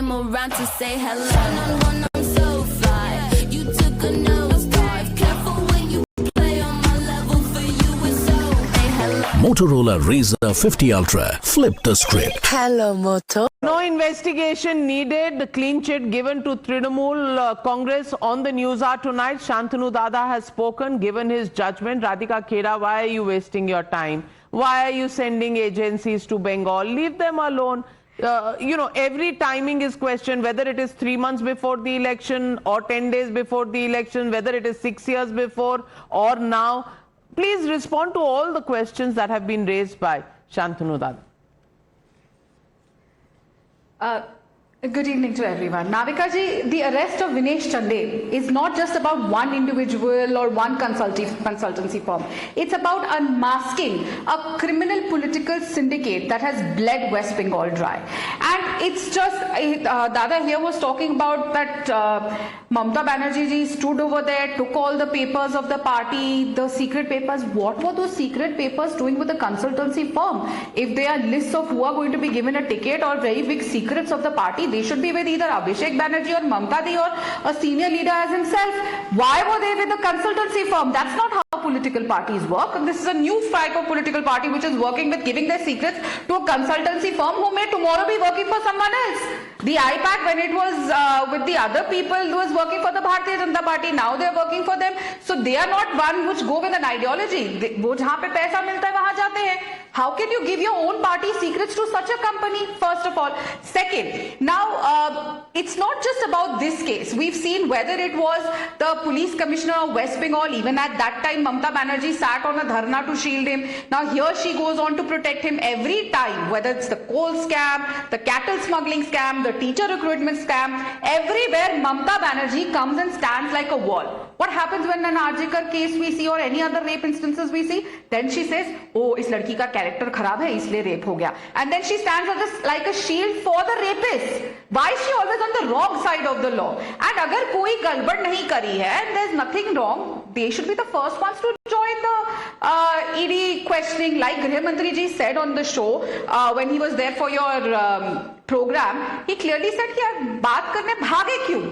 came around to say hello. One, I'm so fly. You took a nosedive. Careful when you play on my level. For you it's so. Hey, hello. Motorola Razr 50 Ultra. Flip the script. Hello, Moto. No investigation needed. The clean chit given to Trinamool Congress on the News Hour tonight. Shantanu Dada has spoken, given his judgment. Radhika Khera, why are you wasting your time? Why are you sending agencies to Bengal? Leave them alone. Every timing is questioned, whether it is 3 months before the election or 10 days before the election, whether it is 6 years before or now. Please respond to all the questions that have been raised by Shantanu Dada. Good evening to everyone. Navika ji, the arrest of Vinesh Chande is not just about one individual or one consultancy firm. It's about unmasking a criminal political syndicate that has bled West Bengal dry. And it's just, Dada here was talking about that Mamata Banerjee ji stood over there, took all the papers of the party, the secret papers. What were those secret papers doing with the consultancy firm? If they are lists of who are going to be given a ticket or very big secrets of the party, they should be with either Abhishek Banerjee or Mamata Di or a senior leader as himself. Why were they with the consultancy firm? That's not how political parties work. And this is a new type of political party which is working with giving their secrets to a consultancy firm who may tomorrow be working for someone else. The IPAC, when it was with the other people who was working for the Bharatiya Janata Party, now they are working for them. So they are not one which go with an ideology. वो जहाँ पे पैसा मिलता है वहाँ जाते हैं. How can you give your own party secrets to such a company? First of all. Second, now it's not just about this case. We've seen whether it was the police commissioner of West Bengal, even at that time Mamata Banerjee sat on a dharna to shield him. Now here she goes on to protect him every time, whether it's the coal scam, the cattle smuggling scam, the teacher recruitment scam, everywhere Mamata Banerjee comes and stands like a wall. What happens when an Arjikar case we see or any other rape instances we see? Then she says, oh, इस लड़की का character खराब है इसलिए rape हो गया. And then she stands as like a shield for the rapist. Why is she always on the wrong side of the law? And अगर कोई गड़बड़ नहीं करी है, and there's nothing wrong, they should be the first ones to join the ED questioning, like Griha Mantri ji said on the show when he was there for your program. He clearly said कि यार बात करने भागे क्यों?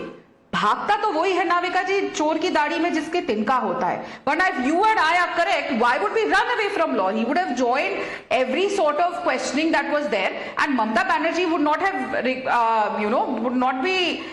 भागता तो वही है नाविका जी चोर की दाढ़ी में जिसके तिनका होता है. वरना if you and I are correct, why would we run away from law? He would have joined every sort of questioning that was there, and Mamata Banerjee would not have, would not be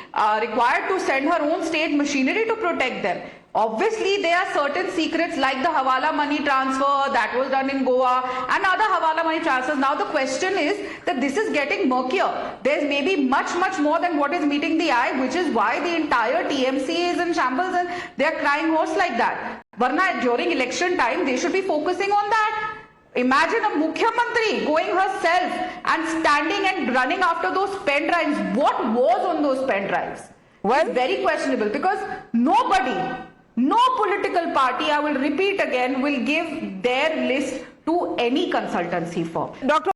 required to send her own state machinery to protect them. Obviously, there are certain secrets like the Hawala money transfer that was done in Goa and other Hawala money transfers. Now, the question is that this is getting murkier. There's maybe much, much more than what is meeting the eye, which is why the entire TMC is in shambles and they're crying horse like that. Varna, during election time, they should be focusing on that. Imagine a Mukhyamantri going herself and standing and running after those pen drives. What was on those pen drives? Well, it's very questionable because nobody, no political party, I will repeat again, will give their list to any consultancy firm. Dr.